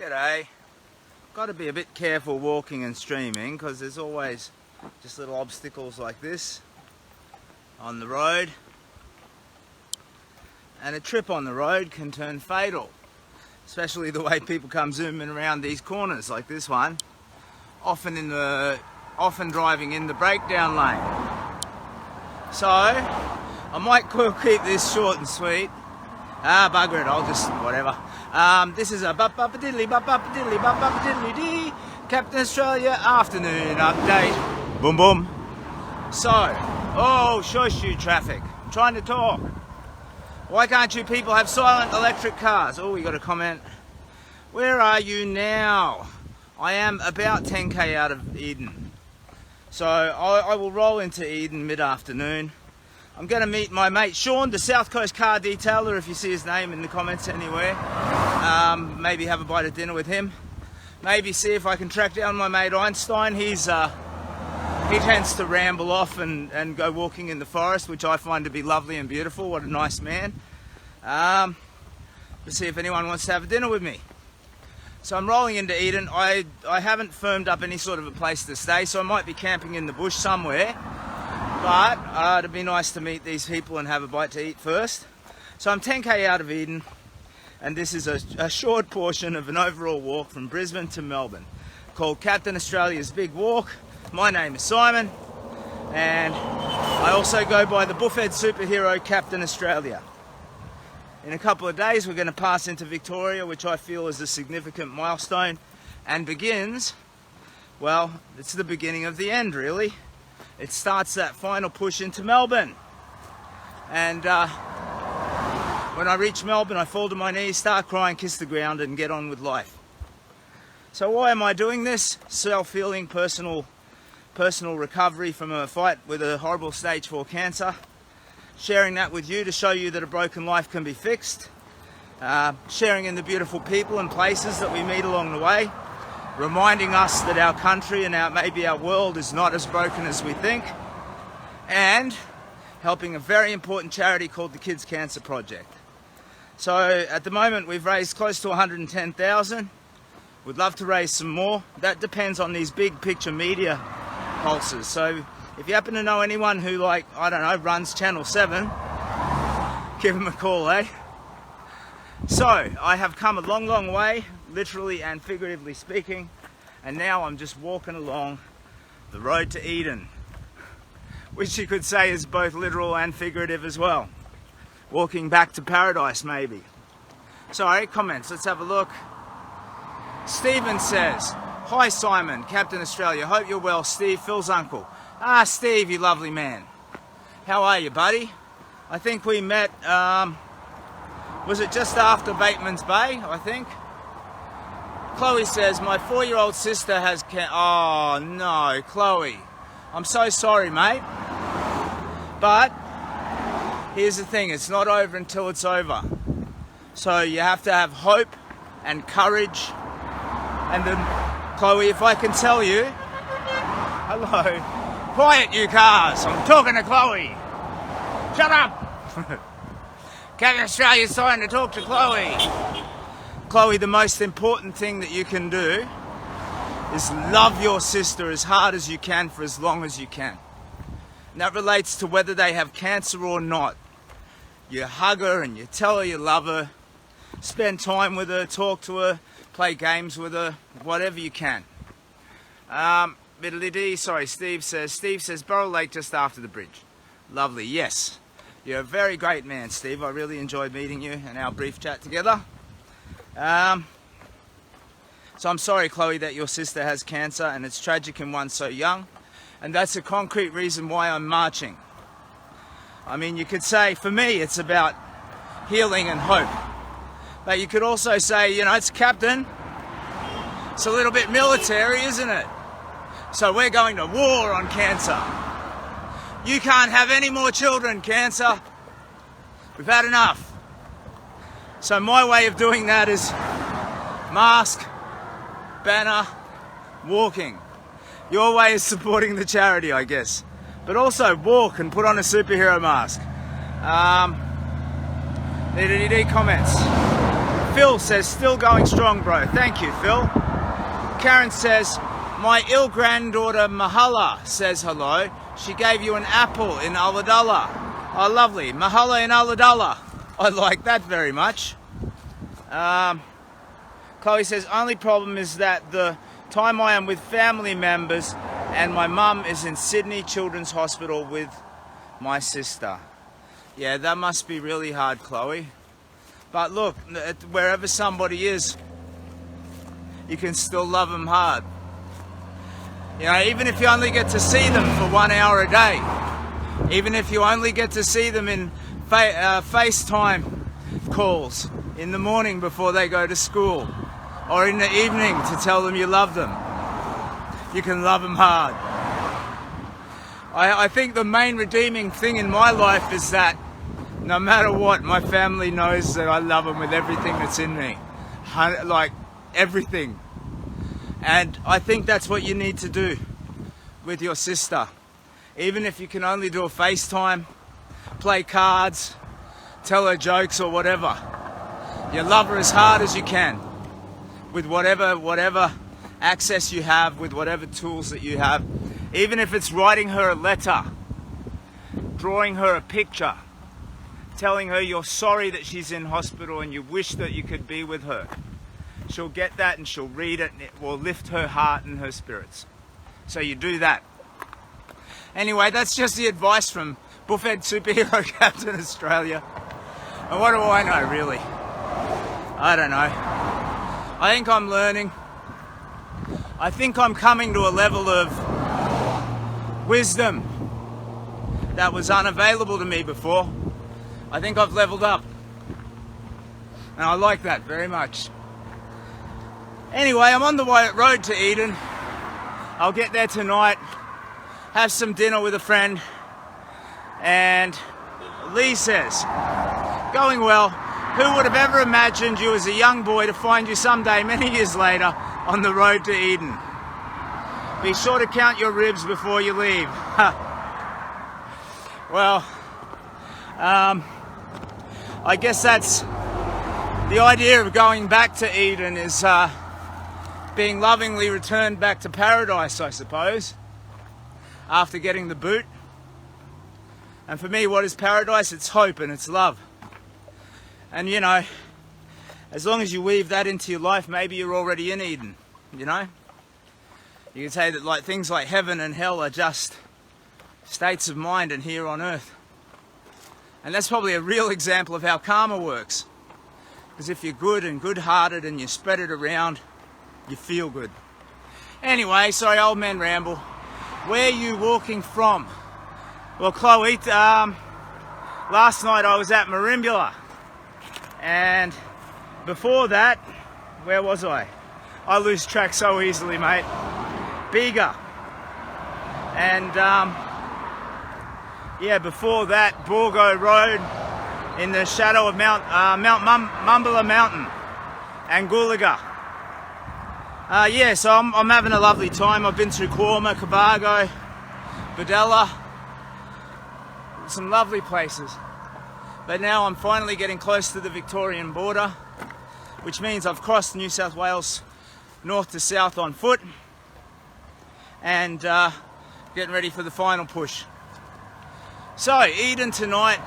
G'day. Got to be a bit careful walking and streaming because there's always just little obstacles like this on the road, and a trip on the road can turn fatal, especially the way people come zooming around these corners like this one, often driving in the breakdown lane. So I might keep this short and sweet. Bugger it, I'll just whatever. This is a bop-bop-a-diddly, bop-bop-a-diddly, bop-bop-a-diddly-dee Captain Australia afternoon update. Boom boom. So, shush you traffic. I'm trying to talk. Why can't you people have silent electric cars? Oh, we got a comment. Where are you now? I am about 10k out of Eden. So I will roll into Eden mid-afternoon. I'm going to meet my mate Sean, the South Coast car detailer, if you see his name in the comments anywhere. Maybe have a bite of dinner with him. Maybe see if I can track down my mate Einstein. He tends to ramble off and go walking in the forest, which I find to be lovely and beautiful. What a nice man. Let's see if anyone wants to have a dinner with me. So I'm rolling into Eden. I haven't firmed up any sort of a place to stay, so I might be camping in the bush somewhere. But it'd be nice to meet these people and have a bite to eat first. So I'm 10k out of Eden, and this is a short portion of an overall walk from Brisbane to Melbourne called Captain Australia's Big Walk. My name is Simon, and I also go by the buffhead superhero Captain Australia. In a couple of days we're going to pass into Victoria, which I feel is a significant milestone, and begins, well, it's the beginning of the end really. It starts that final push into Melbourne. And when I reach Melbourne, I fall to my knees, start crying, kiss the ground, and get on with life. So why am I doing this? Self-healing, personal recovery from a fight with a horrible stage 4 cancer. Sharing that with you to show you that a broken life can be fixed. Sharing in the beautiful people and places that we meet along the way. Reminding us that our country and maybe our world is not as broken as we think, and helping a very important charity called the Kids Cancer Project. So at the moment we've raised close to 110,000. We'd love to raise some more. That depends on these big picture media pulses. So if you happen to know anyone who, like, I don't know, runs Channel 7, give them a call, eh? So I have come a long way, literally and figuratively speaking, and now I'm just walking along the road to Eden, which you could say is both literal and figurative as well. Walking back to paradise, maybe. Sorry, comments, let's have a look. Stephen says, "Hi Simon, Captain Australia, hope you're well. Steve, Phil's uncle." Steve, you lovely man. How are you, buddy? I think we met, was it just after Bateman's Bay, I think? Chloe says, "My 4-year-old sister has oh no, Chloe. I'm so sorry, mate. But here's the thing, it's not over until it's over. So you have to have hope and courage. And then, Chloe, if I can tell you, hello, quiet you cars, I'm talking to Chloe. Shut up." Captain Australia's trying to talk to Chloe. Chloe, the most important thing that you can do is love your sister as hard as you can for as long as you can. And that relates to whether they have cancer or not. You hug her and you tell her you love her, spend time with her, talk to her, play games with her, whatever you can. Steve says, "Burrow Lake just after the bridge." Lovely, yes. You're a very great man, Steve. I really enjoyed meeting you and our brief chat together. So I'm sorry, Chloe, that your sister has cancer, and it's tragic in one so young. And that's a concrete reason why I'm marching. I mean, you could say, for me, it's about healing and hope. But you could also say, you know, it's Captain. It's a little bit military, isn't it? So we're going to war on cancer. You can't have any more children, cancer. We've had enough. So my way of doing that is mask, banner, walking. Your way is supporting the charity, I guess. But also walk and put on a superhero mask. Comments. Phil says, still going strong, bro. Thank you, Phil. Karen says, my ill granddaughter Mahala says hello. She gave you an apple in Ulladulla. Oh, lovely. Mahala in Ulladulla. I like that very much. Chloe says, only problem is that the time I am with family members and my mum is in Sydney Children's Hospital with my sister. Yeah, that must be really hard, Chloe. But look, wherever somebody is, you can still love them hard. You know, even if you only get to see them for 1 hour a day, even if you only get to see them in FaceTime calls in the morning before they go to school, or in the evening to tell them you love them, you can love them hard. I think the main redeeming thing in my life is that no matter what, my family knows that I love them with everything that's in me. Like, everything. And I think that's what you need to do with your sister. Even if you can only do a FaceTime, play cards, tell her jokes or whatever. You love her as hard as you can. With whatever access you have, with whatever tools that you have. Even if it's writing her a letter, drawing her a picture, telling her you're sorry that she's in hospital and you wish that you could be with her. She'll get that and she'll read it and it will lift her heart and her spirits. So you do that. Anyway, that's just the advice from Buffhead Superhero Captain Australia. And what do I know, really? I don't know. I think I'm learning. I think I'm coming to a level of wisdom that was unavailable to me before. I think I've leveled up. And I like that very much. Anyway, I'm on the road to Eden. I'll get there tonight, have some dinner with a friend. And Lee says, going well. Who would have ever imagined you as a young boy to find you someday, many years later, on the road to Eden? Be sure to count your ribs before you leave. Well, I guess that's the idea of going back to Eden, is being lovingly returned back to paradise, I suppose, after getting the boot. And for me, what is paradise? It's hope and it's love. And you know, as long as you weave that into your life, maybe you're already in Eden, you know? You can say that like things like heaven and hell are just states of mind and here on earth. And that's probably a real example of how karma works. Because if you're good and good-hearted and you spread it around, you feel good. Anyway, sorry, old man ramble. Where are you walking from? Well, Chloe, last night I was at Merimbula. And before that, where was I? I lose track so easily, mate. Bega. And yeah, before that, Borgo Road in the shadow of Mount Mumbala Mountain, Angulaga. Yeah, so I'm having a lovely time. I've been through Quorma, Cabargo, Badella, some lovely places. But now I'm finally getting close to the Victorian border, which means I've crossed New South Wales north to south on foot and getting ready for the final push. So, Eden tonight,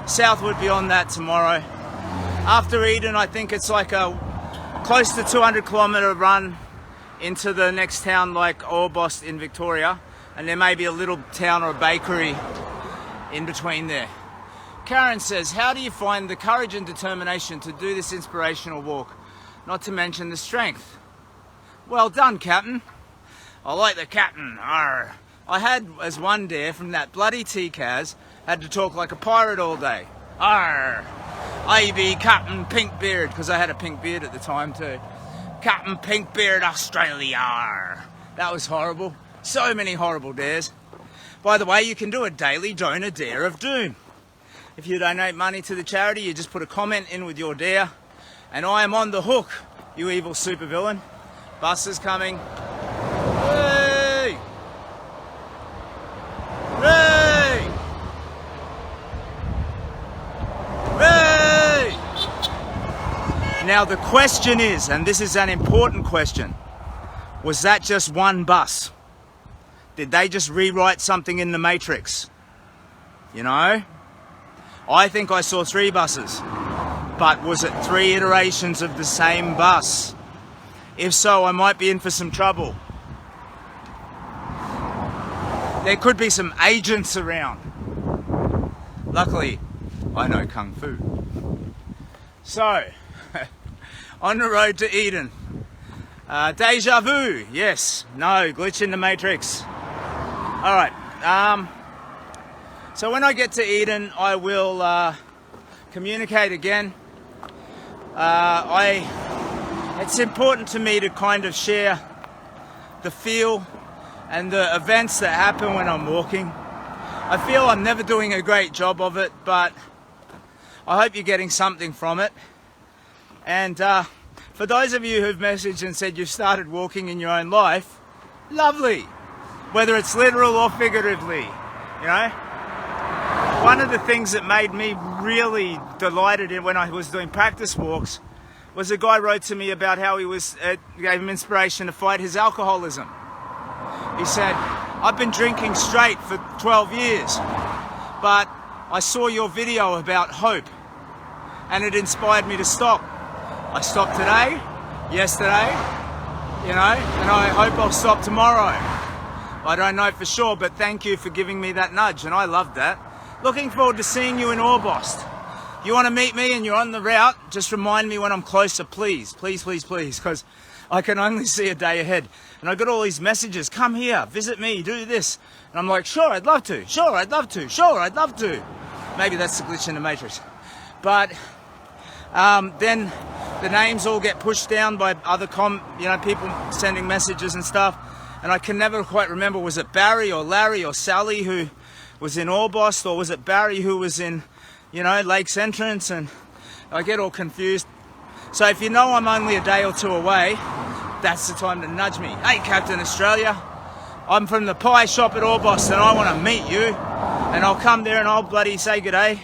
Southwood beyond that tomorrow. After Eden, I think it's like a close to 200-kilometre run into the next town like Orbost in Victoria, and there may be a little town or a bakery in between there. Karen says, how do you find the courage and determination to do this inspirational walk, not to mention the strength? Well done, Captain. I like the Captain. Arr. I had as one dare from that bloody TCAS, had to talk like a pirate all day. Arr. I be Captain Pinkbeard, because I had a pink beard at the time too. Captain Pinkbeard Australia. Arr. That was horrible. So many horrible dares. By the way, you can do a daily donor dare of doom. If you donate money to the charity, you just put a comment in with your dare. And I am on the hook, you evil supervillain. Bus is coming. Hey! Hey! Hey! Now the question is, and this is an important question, was that just one bus? Did they just rewrite something in the Matrix? You know? I think I saw 3 buses. But was it 3 iterations of the same bus? If so, I might be in for some trouble. There could be some agents around. Luckily, I know Kung Fu. So, on the road to Eden. Deja vu, yes. No, glitch in the Matrix. Alright, so when I get to Eden, I will communicate again. It's important to me to kind of share the feel and the events that happen when I'm walking. I feel I'm never doing a great job of it, but I hope you're getting something from it. And for those of you who've messaged and said you've started walking in your own life, lovely. Whether it's literal or figuratively, you know. One of the things that made me really delighted when I was doing practice walks was a guy wrote to me about how he was, gave him inspiration to fight his alcoholism. He said, I've been drinking straight for 12 years, but I saw your video about hope and it inspired me to stop. I stopped today, yesterday, you know, and I hope I'll stop tomorrow. I don't know for sure, but thank you for giving me that nudge, and I loved that. Looking forward to seeing you in Orbost. You want to meet me and you're on the route, just remind me when I'm closer, please, please, please, please, because I can only see a day ahead. And I got all these messages, come here, visit me, do this. And I'm like, sure, I'd love to, sure, I'd love to, sure, I'd love to. Maybe that's the glitch in the Matrix. But then the names all get pushed down by other people sending messages and stuff. And I can never quite remember, was it Barry or Larry or Sally who was in Orbost, or was it Barry who was in, Lakes Entrance? And I get all confused. So if you know I'm only a day or 2 away, that's the time to nudge me. Hey, Captain Australia, I'm from the pie shop at Orbost and I want to meet you. And I'll come there and I'll bloody say good day.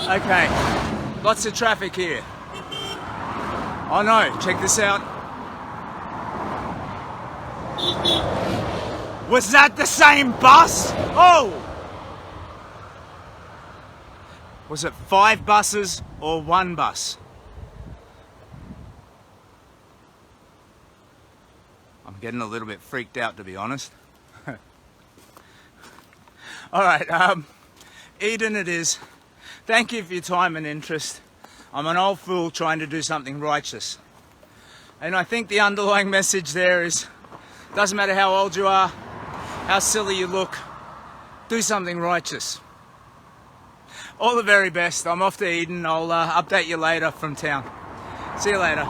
Okay, lots of traffic here. Oh no, check this out. Was that the same bus? Oh! Was it 5 buses or 1 bus? I'm getting a little bit freaked out, to be honest. Alright, Eden it is. Thank you for your time and interest. I'm an old fool trying to do something righteous. And I think the underlying message there is, doesn't matter how old you are, how silly you look, do something righteous. All the very best. I'm off to Eden. I'll update you later from town. See you later.